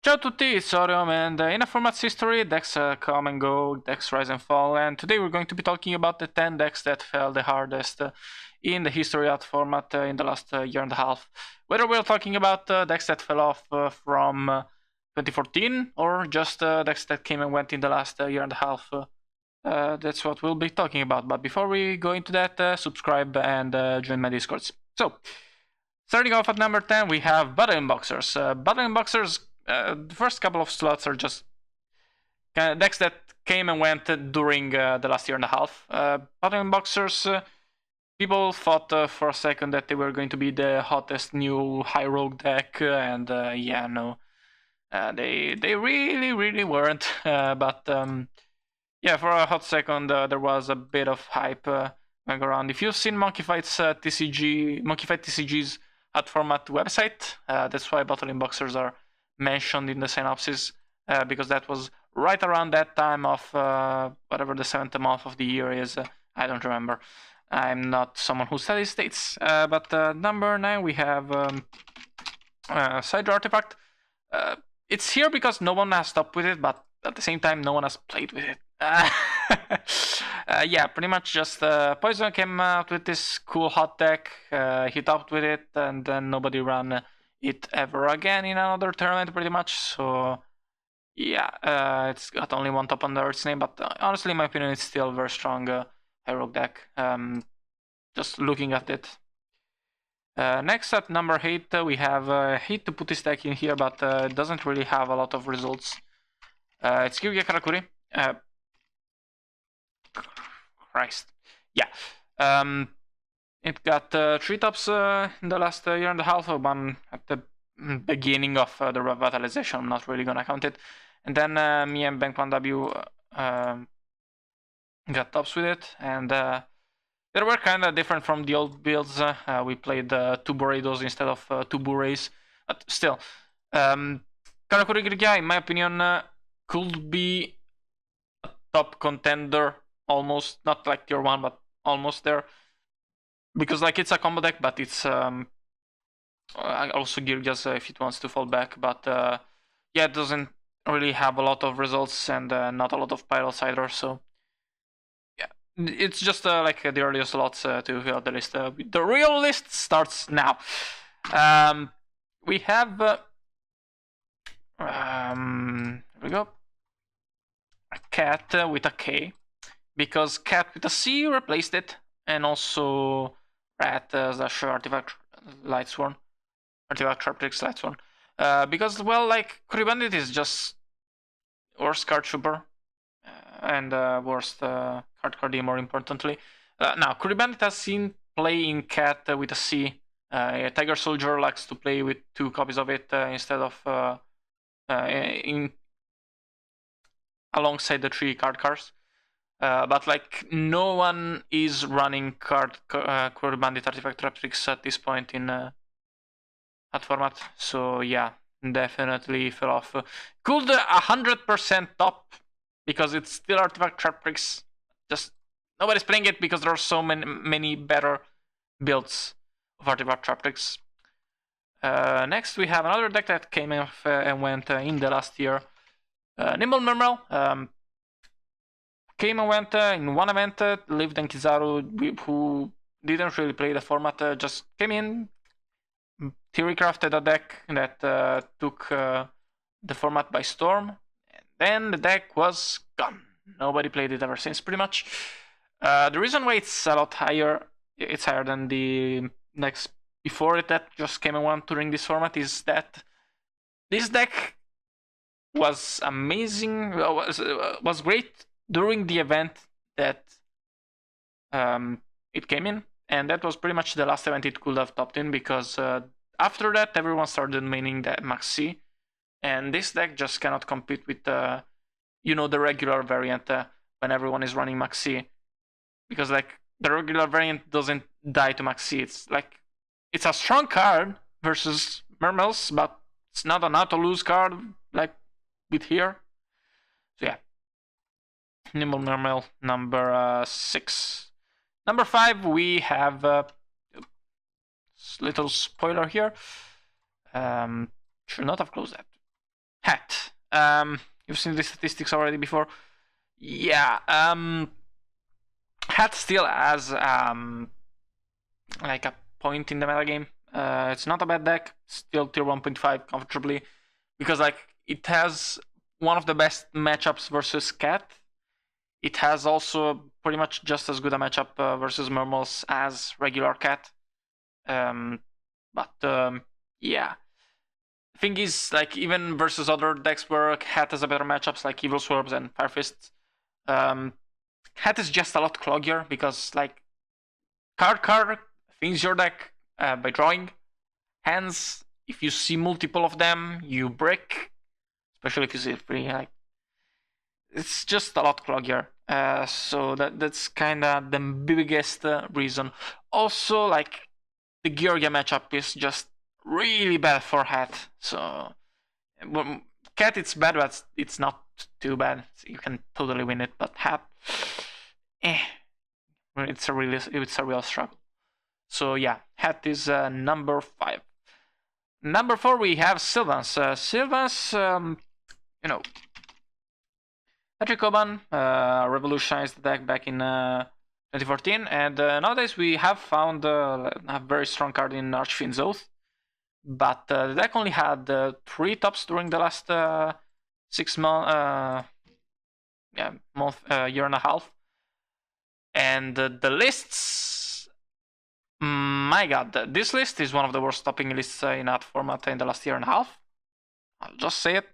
Ciao a tutti, it's Orium, and in a Formats history, decks come and go, decks rise and fall, and today we're going to be talking about the 10 decks that fell the hardest in the history of format in the last year and a half. Whether we're talking about decks that fell off from 2014 or just decks that came and went in the last year and a half, that's what we'll be talking about. But before we go into that, subscribe and join my discords. So, starting off at number 10, we have Battling Boxers. Battling Boxers, the first couple of slots are just decks that came and went during the last year and a half. Battling Boxers, people thought for a second that they were going to be the hottest new high rogue deck, and yeah, no, they really weren't. But yeah, for a hot second, there was a bit of hype going around. If you've seen Monkey Fight's Monkey Fight TCG's at format website, that's why Battling Boxers are mentioned in the synopsis, because that was right around that time of whatever the 7th month of the year is. I don't remember. I'm not someone who studies dates. But number 9, we have Sidra Artifact. It's here because no one has stopped with it, but at the same time, no one has played with it. Yeah, pretty much just Poison came out with this cool hot deck, he topped with it, and then nobody ran it ever again in another tournament, pretty much. So yeah, it's got only one top under its name, but honestly, in my opinion, it's still a very strong high rogue deck. Just looking at it. Next at number 8, we have hate to put this deck in here, but it doesn't really have a lot of results. It's Kyuubi Karakuri. Christ. Yeah. It got 3 tops in the last year and a half, one at the beginning of the revitalization. I'm not really gonna count it. And then me and Bank1W got tops with it, and they were kind of different from the old builds. We played 2 Boredos instead of 2 Bures, but still. Karakuri Girgia, in my opinion, could be a top contender, almost. Not like tier 1, but almost there. Because like it's a combo deck, but it's also Girgia's if it wants to fall back. But yeah, it doesn't really have a lot of results and not a lot of Pyros either. So yeah, it's just like the earliest slots to fill the list. The real list starts now. We have here we go. A Cat with a K, because Cat with a C replaced it, and also Rat slash Artifact Lightsworn, Artifact Sharptrix Lightsworn. Because, well, like, Curry Bandit is just worst card Trooper, and worst card more importantly. Now, Curry Bandit has seen play in Cat with a C. Tiger Soldier likes to play with 2 copies of it instead of alongside the 3 cars. But like no one is running Curry Bandit Artifact Traptrix at this point in at format. So yeah, definitely fell off. Could 100% top, because it's still Artifact Traptrix. Just nobody's playing it because there are so many better builds of Artifact Traptrix. Next, we have another deck that came off and went in the last year. Nimble Mermail came and went in one event. Lived and Kizaru, who didn't really play the format, just came in, theory crafted a deck that took the format by storm, and then the deck was gone. Nobody played it ever since, pretty much. The reason why it's a lot higher, it's higher than the decks before it that just came and went during this format, is that this deck was amazing, was great during the event that it came in, and that was pretty much the last event it could have topped in, because after that everyone started maining the Max C, and this deck just cannot compete with the regular variant when everyone is running Max C, because like the regular variant doesn't die to Max C. It's like it's a strong card versus Mermails, but it's not an auto lose card like with here. So yeah, Nimble Mermail number 6. Number 5, we have little spoiler here. Should not have closed that. Hat. You've seen the statistics already before. Yeah. Hat still has like a point in the metagame. It's not a bad deck. Still tier 1.5 comfortably because like it has one of the best matchups versus Cat. It has also pretty much just as good a matchup versus Murmels as regular Cat. Yeah. Thing is, like, even versus other decks where Hat has a better matchups like Evil Swarms and Firefists, Hat is just a lot cloggier because, like, card thins your deck by drawing. Hands, if you see multiple of them, you break. Especially if you see three, like, it's just a lot cloggier. So that's kind of the biggest reason. Also, like, the Georgia matchup is just really bad for Hat. So Cat, it's bad, but it's not too bad. You can totally win it. But Hat, it's a real struggle. So yeah, Hat is number 5. Number 4 we have Sylvans. Sylvans, Patrick Coban revolutionized the deck back in 2014, and nowadays we have found a very strong card in Archfiend's Oath. But the deck only had 3 tops during the last 6 months, year and a half. And the lists, my god, this list is one of the worst topping lists in that format in the last year and a half. I'll just say it.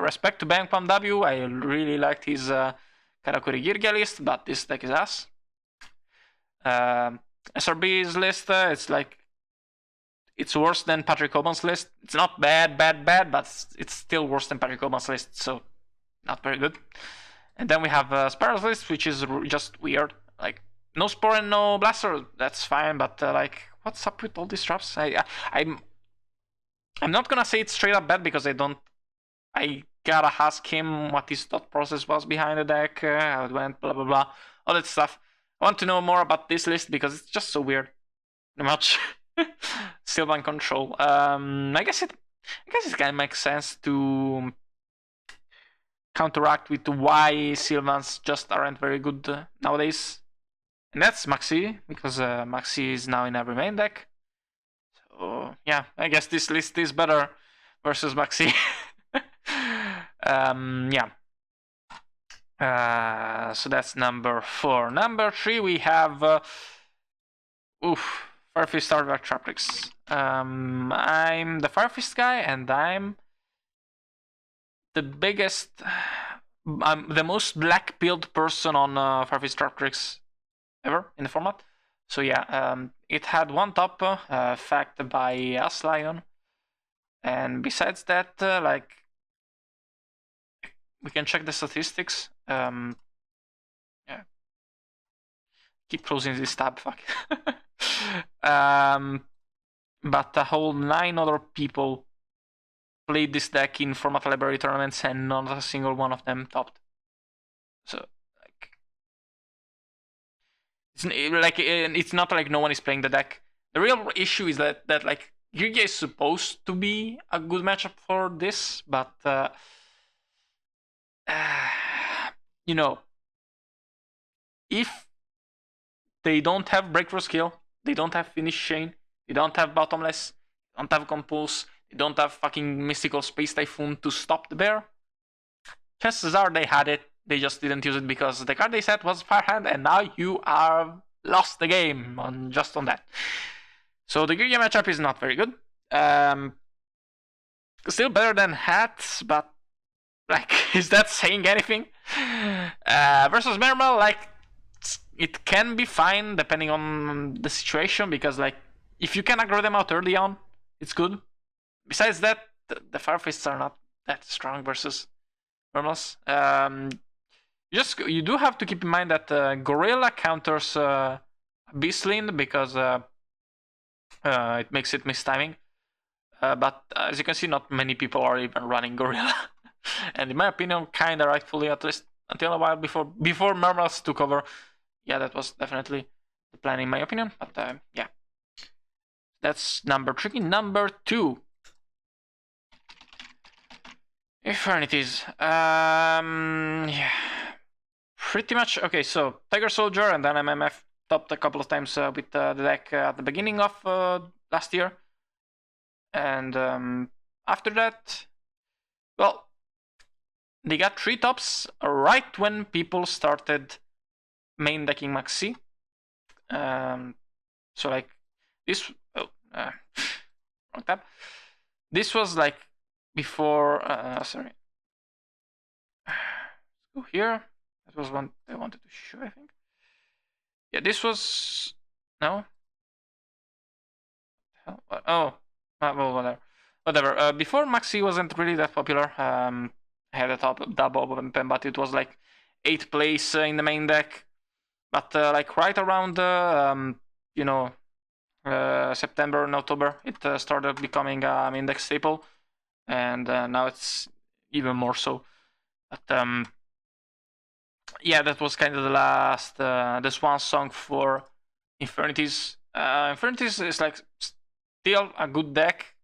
Respect to Bangpalm W, I really liked his Karakuri Girgia list, but this deck is ass. SRB's list, it's like, it's worse than Patrick Coban's list. It's not bad, but it's still worse than Patrick Coban's list, so not very good. And then we have Spiral's list, which is just weird. Like, no Spore and no Blaster, that's fine, but like, what's up with all these traps? I'm not gonna say it's straight up bad because I gotta ask him what his thought process was behind the deck, how it went, blah blah blah, all that stuff. I want to know more about this list because it's just so weird. Pretty much. Sylvan control. I guess it kind of makes sense to counteract with why Sylvans just aren't very good nowadays. And that's Maxi, because Maxi is now in every main deck. So yeah, I guess this list is better versus Maxi. Yeah. So that's number 4. Number 3 we have Firefist Artifact Traptrix. I'm the Firefist guy, and I'm the biggest, I'm the most black-pilled person on Firefist Traptrix ever in the format. So yeah, it had 1 top, fact by Aslion, and besides that, like, we can check the statistics. Yeah, keep closing this tab. Fuck. But a whole 9 other people played this deck in format library tournaments, and not a single one of them topped. So like, it's not like no one is playing the deck. The real issue is that like, Girgia is supposed to be a good matchup for this, but if they don't have Breakthrough Skill, they don't have Finish Chain, they don't have Bottomless, they don't have Compulse, they don't have fucking Mystical Space Typhoon to stop the bear, chances are they had it, they just didn't use it because the card they set was Firehand, and now you are lost the game on that. So the Girgia matchup is not very good. Still better than Hat, but like, is that saying anything? Versus Mermail, like, it can be fine depending on the situation, because like, if you can aggro them out early on, it's good. Besides that, the Firefists are not that strong versus Mermals. You do have to keep in mind that Gorilla counters Beastling because it makes it miss timing. But as you can see, not many people are even running Gorilla. And in my opinion, kinda rightfully, at least until a while before Mermals took over. Yeah, that was definitely the plan in my opinion. But yeah, that's number 3. Number 2. Infernities. Yeah. Pretty much. Okay, so Tiger Soldier and then MMF topped a couple of times with the deck at the beginning of last year. And after that, well, they got 3 tops right when people started main decking Maxi. So like this. Oh, wrong tab. This was like before. Sorry. Let's go here. That was one I wanted to show, I think. Yeah, this was no. Oh, well, whatever. Whatever. Before Maxi wasn't really that popular. I had a top dub of Pen, but it was like 8th place in the main deck. But like right around you know September and October, it started becoming a main deck staple, and now it's even more so. But yeah, that was kind of the last the swan song for Infernities. Infernities is like still a good deck,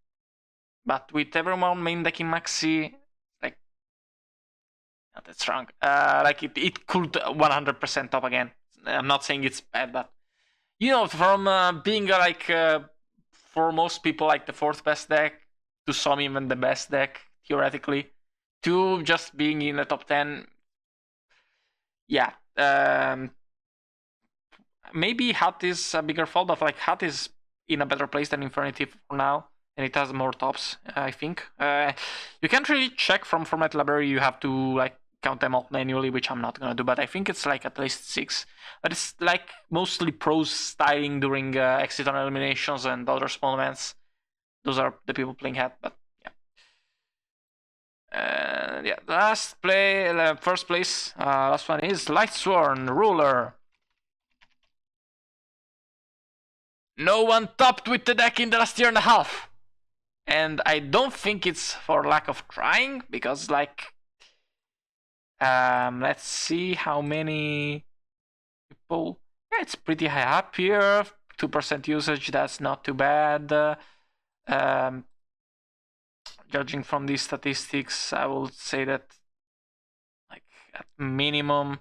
but with everyone main decking Maxi, like not that strong. Like it could 100% top again. I'm not saying it's bad, but you know, from being like for most people like the 4th best deck to some even the best deck theoretically, to just being in the top 10. Yeah, maybe Hat is a bigger fault, but like Hat is in a better place than Infernity for now, and it has more tops. I think you can't really check from format library. You have to like count them all manually, which I'm not gonna do. But I think it's like at least 6. But it's like mostly pros styling during exit on eliminations and other small events. Those are the people playing Hat, but yeah. Yeah, first place, last one is Lightsworn Ruler. No one topped with the deck in the last year and a half. And I don't think it's for lack of trying, because like let's see how many people. Yeah, it's pretty high up here. 2% usage, that's not too bad. Judging from these statistics, I would say that like at minimum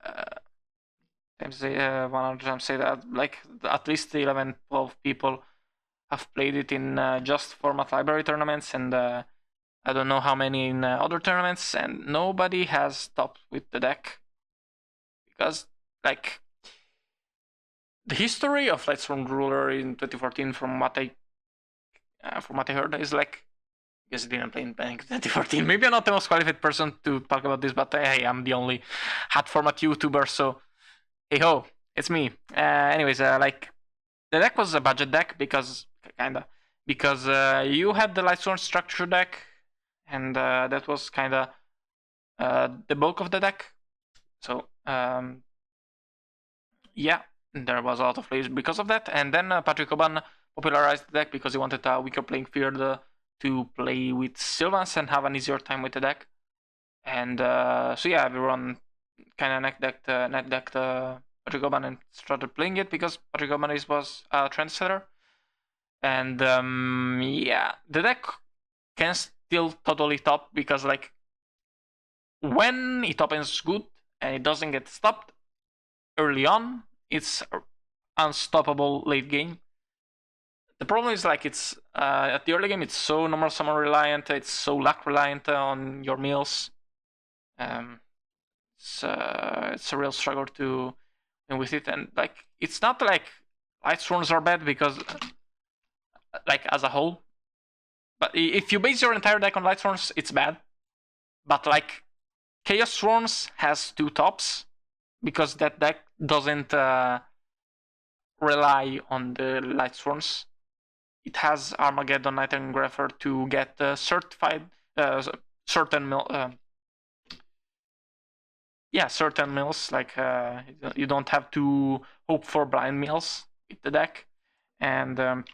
100 times say that like at least 11, 12 people have played it in just format library tournaments, and I don't know how many in other tournaments, and nobody has topped with the deck. Because like the history of Lightsworn Ruler in 2014, from what I heard, is like, I guess I didn't play in 2014. Maybe I'm not the most qualified person to talk about this, but hey, I'm the only hat format YouTuber, so hey ho, it's me. Anyways, like the deck was a budget deck because you had the Lightsworn structure deck, and that was kinda the bulk of the deck. So yeah, there was a lot of plays because of that, and then Patrick Oban popularized the deck because he wanted a weaker playing field to play with Sylvans and have an easier time with the deck. And so yeah, everyone kind of net decked Patrick Oban and started playing it because Patrick Oban was a trendsetter. And yeah, the deck can still totally top because like when it opens good and it doesn't get stopped early on, it's unstoppable late game. The problem is like it's at the early game it's so normal summon reliant, it's so luck reliant on your mills. It's a real struggle to win with it, and like it's not like Lightsworns are bad because like as a whole, but if you base your entire deck on Lightsworns, it's bad. But like Chaos Swarms has 2 tops because that deck doesn't rely on the Lightsworns. It has Armageddon, Night Engraver to get certified certain certain mills. Like you don't have to hope for blind mills with the deck, and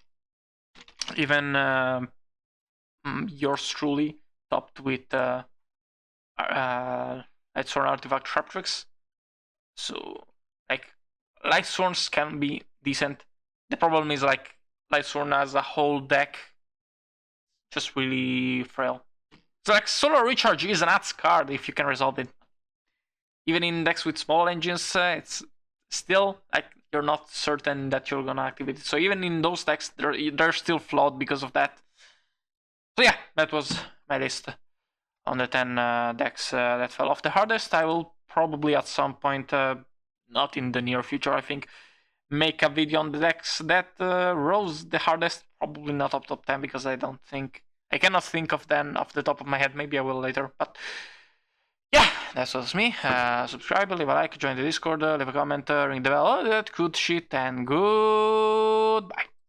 even yours truly topped with Lightsworn Artifact Sharptrix. So like Lightsworns can be decent. The problem is like Lightsworn as a whole deck just really frail. So like Solar Recharge is an ads card if you can resolve it. Even in decks with small engines, it's still like you're not certain that you're gonna activate it. So even in those decks, they're still flawed because of that. So yeah, that was my list on the 10 decks that fell off the hardest. I will probably at some point, not in the near future, I think, make a video on the decks that rose the hardest. Probably not up top 10 because I cannot think of them off the top of my head. Maybe I will later, but yeah, that was me. Subscribe, leave a like, join the Discord, leave a comment, ring the bell, all that good shit, and goodbye.